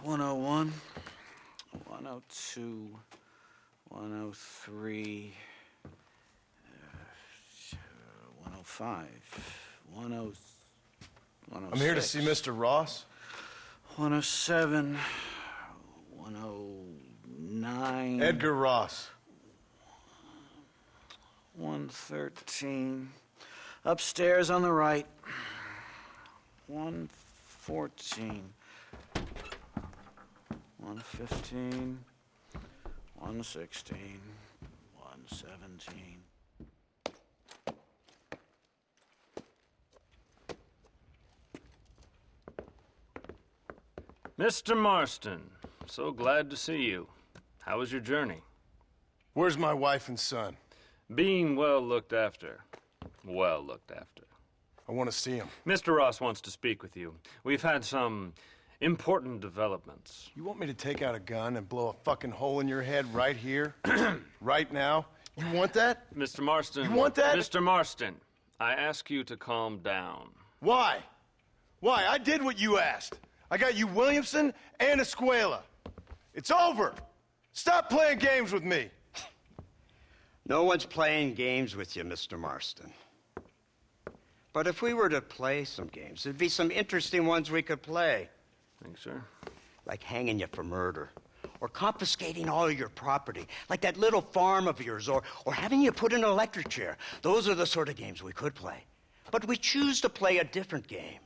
101, 102, 103, 105, 106. I'm here to see Mr. Ross. 107, 109. Edgar Ross. 113. Upstairs on the right. 114. 115. 116. 117. Mr. Marston, so glad to see you. How was your journey? Where's my wife and son? Being well looked after. Well looked after. I want to see him. Mr. Ross wants to speak with you. We've had some important developments. You want me to take out a gun and blow a fucking hole in your head right here? Right now? You want that? Mr. Marston. You want that? Mr. Marston, I ask you to calm down. Why? Why? I did what you asked. I got you Williamson and Escuela. It's over. Stop playing games with me. No one's playing games with you, Mr. Marston. But if we were to play some games, there'd be some interesting ones we could play. Thanks, sir. Like hanging you for murder. Or confiscating all your property. Like that little farm of yours. Or having you put in an electric chair. Those are the sort of games we could play. But we choose to play a different game.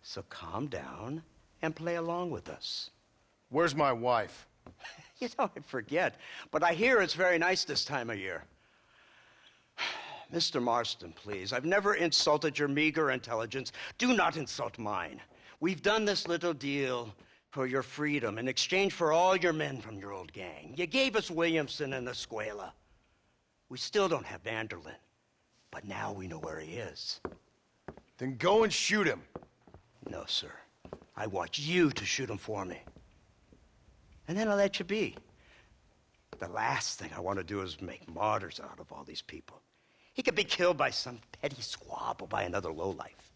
So calm down and play along with us. Where's my wife? You know, I forget. But I hear it's very nice this time of year. Mr. Marston, please. I've never insulted your meager intelligence. Do not insult mine. We've done this little deal for your freedom in exchange for all your men from your old gang. You gave us Williamson and Escuela. We still don't have Vanderlyn. But now we know where he is. Then go and shoot him. No, sir. I want you to shoot him for me. And then I'll let you be. The last thing I want to do is make martyrs out of all these people. He could be killed by some petty squabble by another lowlife.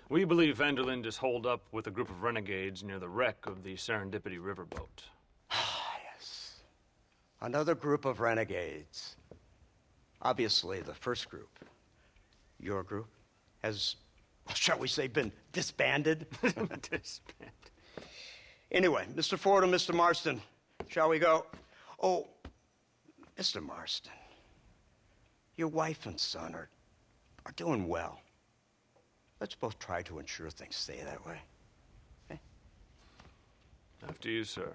We believe Vanderlyn is holed up with a group of renegades near the wreck of the Serendipity riverboat. Ah, yes. Another group of renegades. Obviously, the first group, your group, has, shall we say, been disbanded? Disbanded. Anyway, Mr. Ford and Mr. Marston, shall we go? Oh, Mr. Marston, your wife and son are doing well. Let's both try to ensure things stay that way. Okay? After you, sir.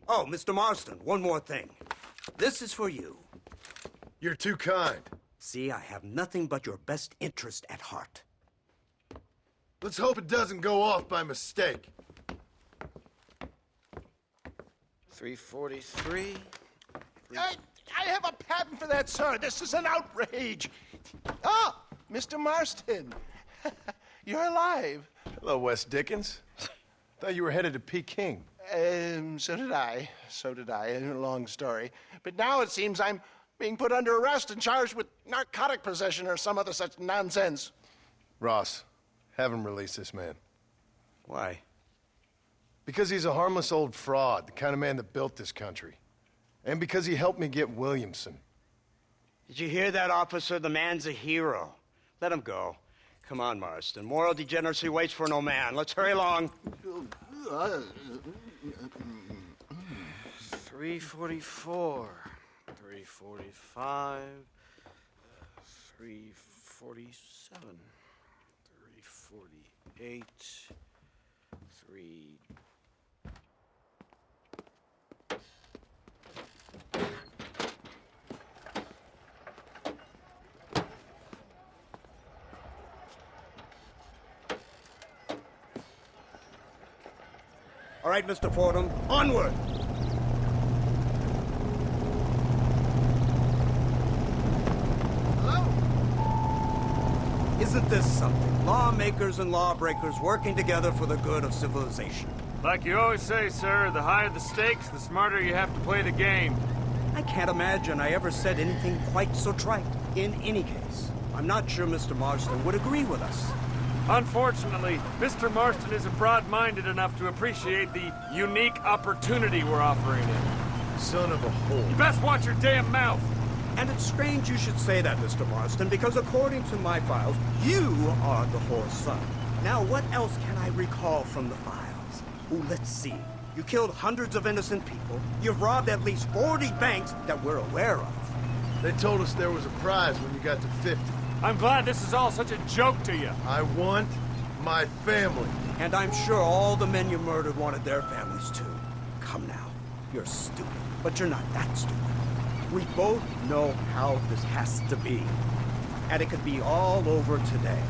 Oh, Mr. Marston, one more thing. This is for you. You're too kind. See, I have nothing but your best interest at heart. Let's hope it doesn't go off by mistake. 343. I have a patent for that, sir. This is an outrage. Ah, Mr. Marston. You're alive. Hello, Wes Dickens. Thought you were headed to Peking. So did I. A long story. But now it seems I'm being put under arrest and charged with narcotic possession or some other such nonsense. Ross, have him release this man. Why? Because he's a harmless old fraud, the kind of man that built this country. And because he helped me get Williamson. Did you hear that, officer? The man's a hero. Let him go. Come on, Marston. Moral degeneracy waits for no man. Let's hurry along. 344. 345. 347. 348. 3... All right, Mr. Fordham, onward! Hello? Isn't this something? Lawmakers and lawbreakers working together for the good of civilization. Like you always say, sir, the higher the stakes, the smarter you have to play the game. I can't imagine I ever said anything quite so trite, in any case. I'm not sure Mr. Marston would agree with us. Unfortunately, Mr. Marston isn't broad-minded enough to appreciate the unique opportunity we're offering him. Son of a whore. You best watch your damn mouth! And it's strange you should say that, Mr. Marston, because according to my files, you are the whore's son. Now, what else can I recall from the files? Oh, let's see. You killed hundreds of innocent people. You've robbed at least 40 banks that we're aware of. They told us there was a prize when you got to 50. I'm glad this is all such a joke to you. I want my family. And I'm sure all the men you murdered wanted their families too. Come now. You're stupid, but you're not that stupid. We both know how this has to be. And it could be all over today.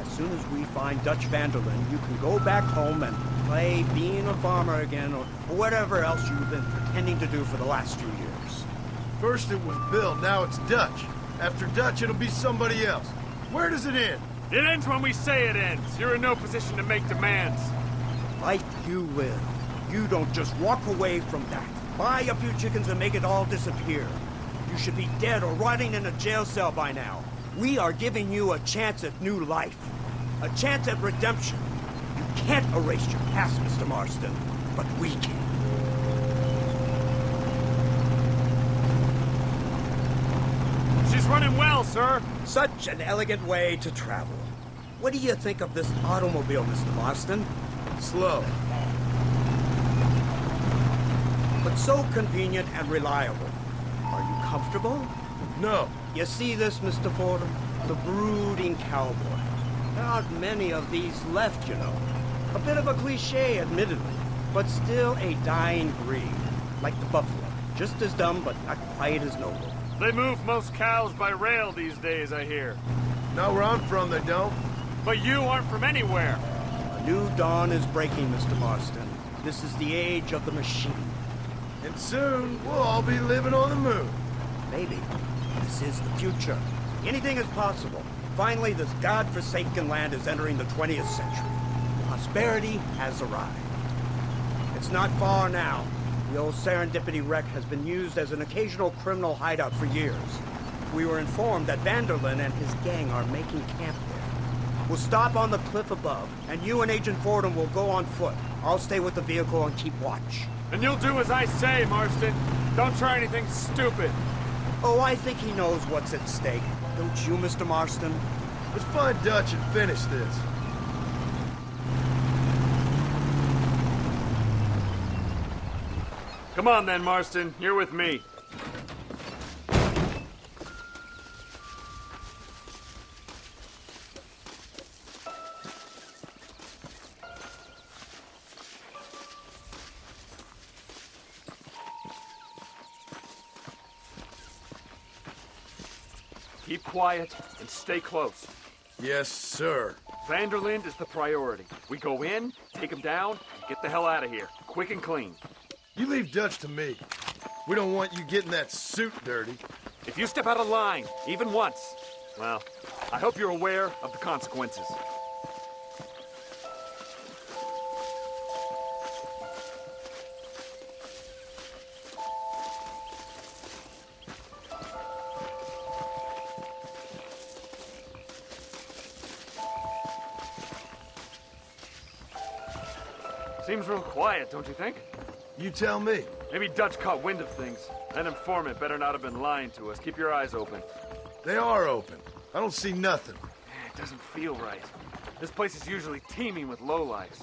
As soon as we find Dutch Vanderlyn, you can go back home and play being a farmer again or whatever else you've been pretending to do for the last few years. First it was Bill, now it's Dutch. After Dutch, it'll be somebody else. Where does it end? It ends when we say it ends. You're in no position to make demands. Life you live. You don't just walk away from that. Buy a few chickens and make it all disappear. You should be dead or rotting in a jail cell by now. We are giving you a chance at new life. A chance at redemption. You can't erase your past, Mr. Marston, but we can. She's running well, sir. Such an elegant way to travel. What do you think of this automobile, Mr. Marston? Slow. But so convenient and reliable. Are you comfortable? No. You see this, Mr. Fordham? The brooding cowboy. There aren't many of these left, you know. A bit of a cliche, admittedly, but still a dying breed. Like the buffalo. Just as dumb, but not quite as noble. They move most cows by rail these days, I hear. Not where I'm from, they don't. But you aren't from anywhere. A new dawn is breaking, Mr. Marston. This is the age of the machine. And soon, we'll all be living on the moon. Maybe. This is the future. Anything is possible. Finally, this godforsaken land is entering the 20th century. Prosperity has arrived. It's not far now. The old Serendipity wreck has been used as an occasional criminal hideout for years. We were informed that Vanderlyn and his gang are making camp there. We'll stop on the cliff above, and you and Agent Fordham will go on foot. I'll stay with the vehicle and keep watch. And you'll do as I say, Marston. Don't try anything stupid. Oh, I think he knows what's at stake. Don't you, Mr. Marston? Let's find Dutch and finish this. Come on then, Marston. You're with me. Keep quiet and stay close. Yes, sir. Vanderlyn is the priority. We go in, take him down, and get the hell out of here. Quick and clean. You leave Dutch to me. We don't want you getting that suit dirty. If you step out of line, even once, well, I hope you're aware of the consequences. Seems real quiet, don't you think? You tell me. Maybe Dutch caught wind of things. That informant better not have been lying to us. Keep your eyes open. They are open. I don't see nothing. It doesn't feel right. This place is usually teeming with lowlifes.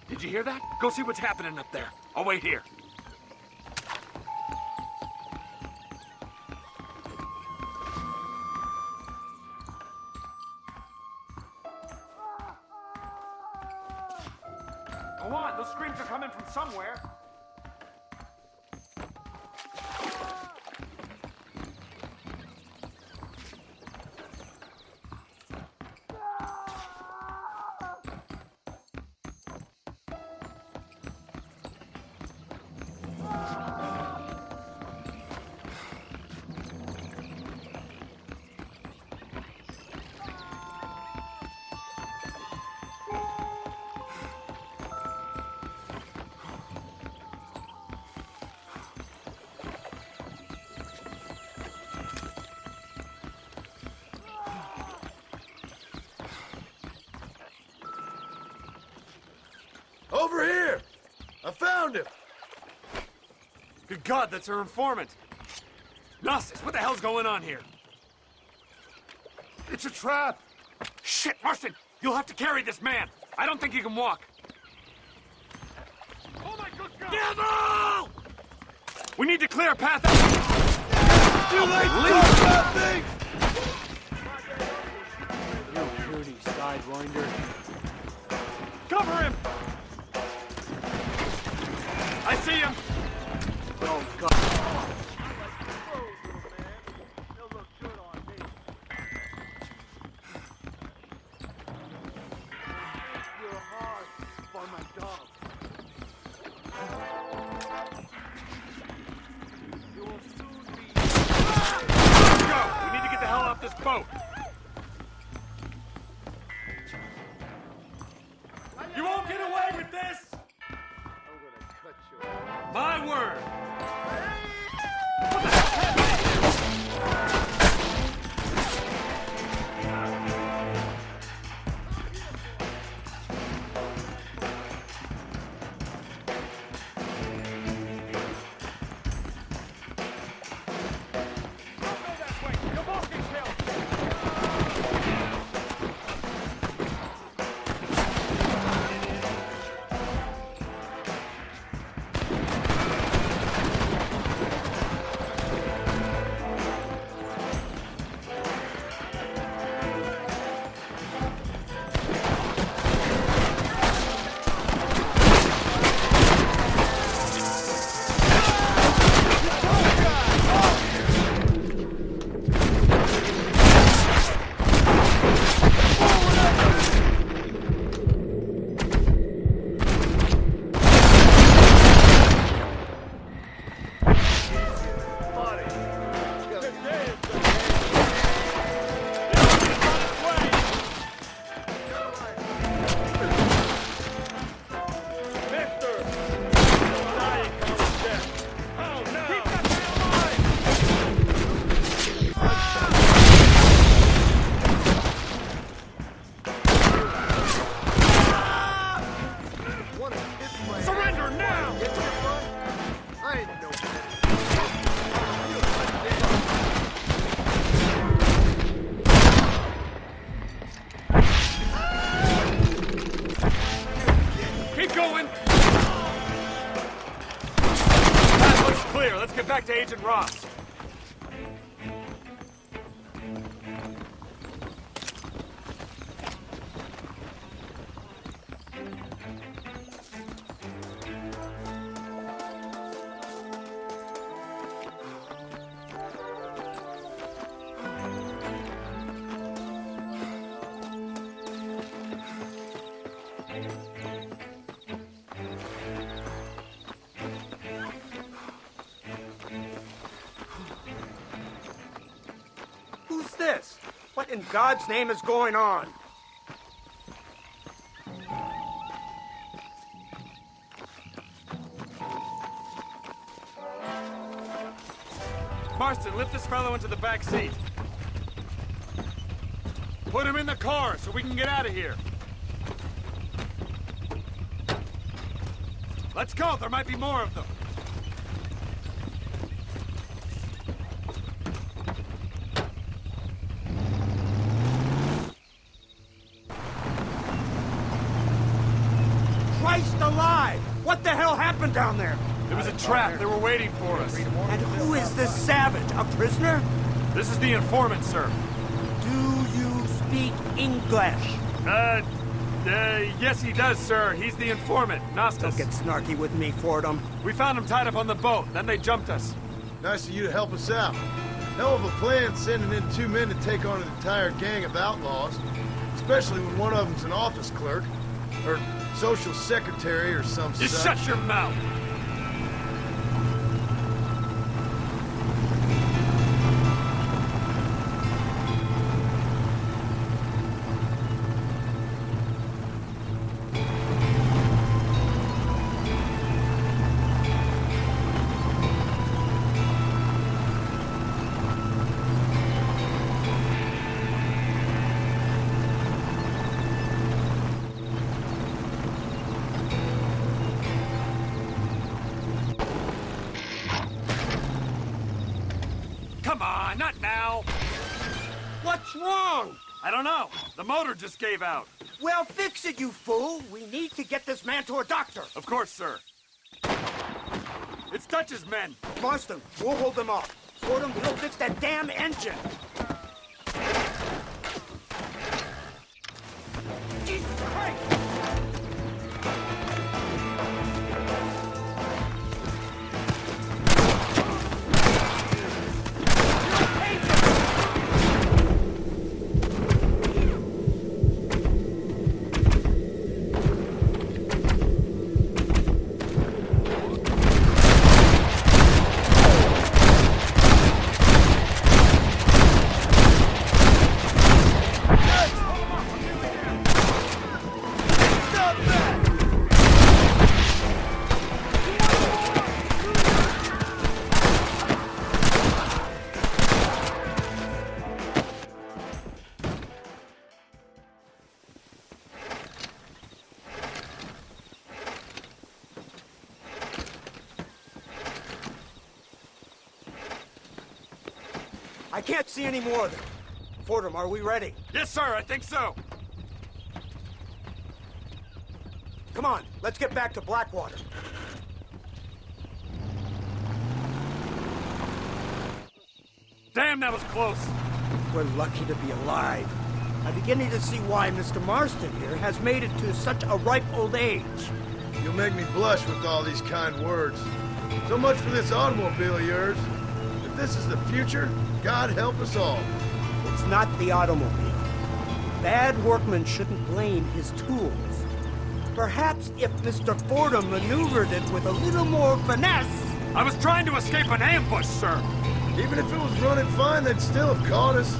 Did you hear that? Go see what's happening up there. I'll wait here. Go on, those screams are coming from somewhere. Good God, that's her informant. Gnostics, what the hell's going on here? It's a trap. Shit, Marston, you'll have to carry this man. I don't think he can walk. Oh my good God! Devil! We need to clear a path out. Too late! Leave nothing! You puny sidewinder. Cover him! I see him! Oh, God. This boat. You won't get away with this. I'm gonna cut you. My word. What the hell? Get back to Agent Ross. This? What in God's name is going on? Marston, lift this fellow into the back seat. Put him in the car so we can get out of here. Let's go, there might be more of them. Christ alive! What the hell happened down there? It was a trap. They were waiting for us. And who is this savage? A prisoner? This is the informant, sir. Do you speak English? Yes he does, sir. He's the informant, Gnostis. Don't get snarky with me, Fordham. We found him tied up on the boat, then they jumped us. Nice of you to help us out. Hell of a plan sending in 2 men to take on an entire gang of outlaws. Especially when one of them's an office clerk. Or social secretary or some such. Just shut your mouth! What's wrong? I don't know. The motor just gave out. Well, fix it, you fool. We need to get this man to a doctor. Of course, sir. It's Dutch's men. Marston, we'll hold them off. Fordham, we'll fix that damn engine. Jesus Christ! I can't see any more of them. Fordham, are we ready? Yes, sir, I think so. Come on, let's get back to Blackwater. Damn, that was close. We're lucky to be alive. I'm beginning to see why Mr. Marston here has made it to such a ripe old age. You'll make me blush with all these kind words. So much for this automobile of yours. If this is the future, God help us all. It's not the automobile. Bad workmen shouldn't blame his tools. Perhaps if Mr. Fordham maneuvered it with a little more finesse. I was trying to escape an ambush, sir. Even if it was running fine, they'd still have caught us.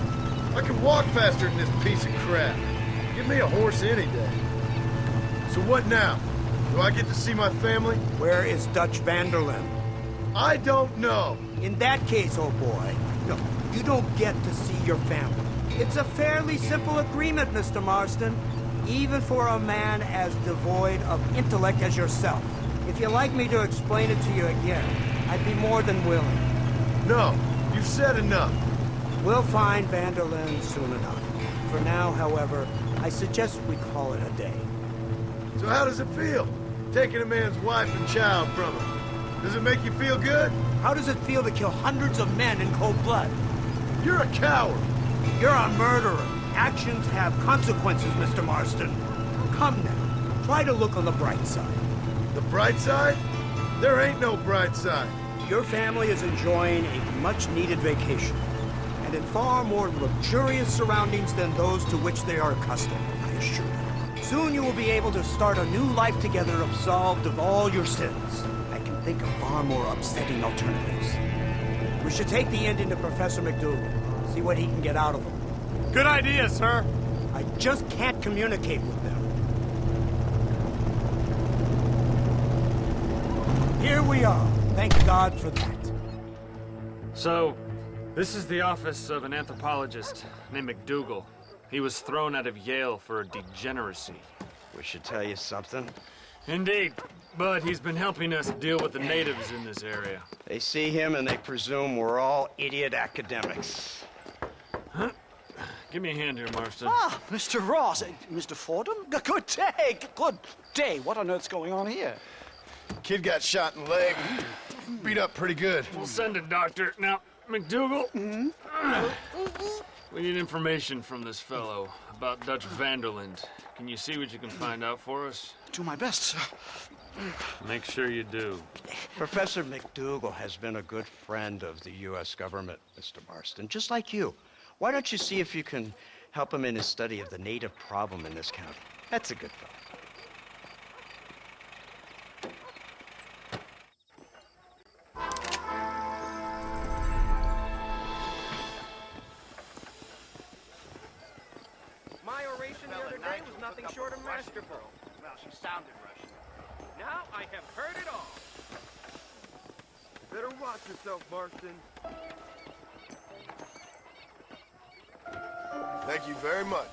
I can walk faster than this piece of crap. Give me a horse any day. So what now? Do I get to see my family? Where is Dutch Vanderlyn? I don't know. In that case, oh boy, no, you don't get to see your family. It's a fairly simple agreement, Mr. Marston, even for a man as devoid of intellect as yourself. If you'd like me to explain it to you again, I'd be more than willing. No, you've said enough. We'll find Vanderlyn soon enough. For now, however, I suggest we call it a day. So how does it feel, taking a man's wife and child from him? Does it make you feel good? How does it feel to kill hundreds of men in cold blood? You're a coward. You're a murderer. Actions have consequences, Mr. Marston. Come now, try to look on the bright side. The bright side? There ain't no bright side. Your family is enjoying a much-needed vacation, and in far more luxurious surroundings than those to which they are accustomed, I assure you. Soon you will be able to start a new life together absolved of all your sins. I can think of far more upsetting alternatives. We should take the Indian to Professor McDougal, see what he can get out of him. Good idea, sir. I just can't communicate with them. Here we are. Thank God for that. So, this is the office of an anthropologist named McDougal. He was thrown out of Yale for a degeneracy. We should tell you something. Indeed, but he's been helping us deal with the natives in this area. They see him and they presume we're all idiot academics. Huh? Give me a hand here, Marston. Ah, Mr. Ross. Mr. Fordham? Good day. Good day. What on earth's going on here? Kid got shot in the leg. Beat up pretty good. We'll send a doctor. Now, McDougal, we need information from this fellow about Dutch Vanderlyn. Can you see what you can find out for us? Do my best, sir. Make sure you do. Professor McDougal has been a good friend of the U.S. government, Mr. Marston, just like you. Why don't you see if you can help him in his study of the native problem in this county? That's a good fellow. My oration the other day was nothing short of masterful. Well, she sounded Russian. Now I have heard it all. Better watch yourself, Marston. Thank you very much.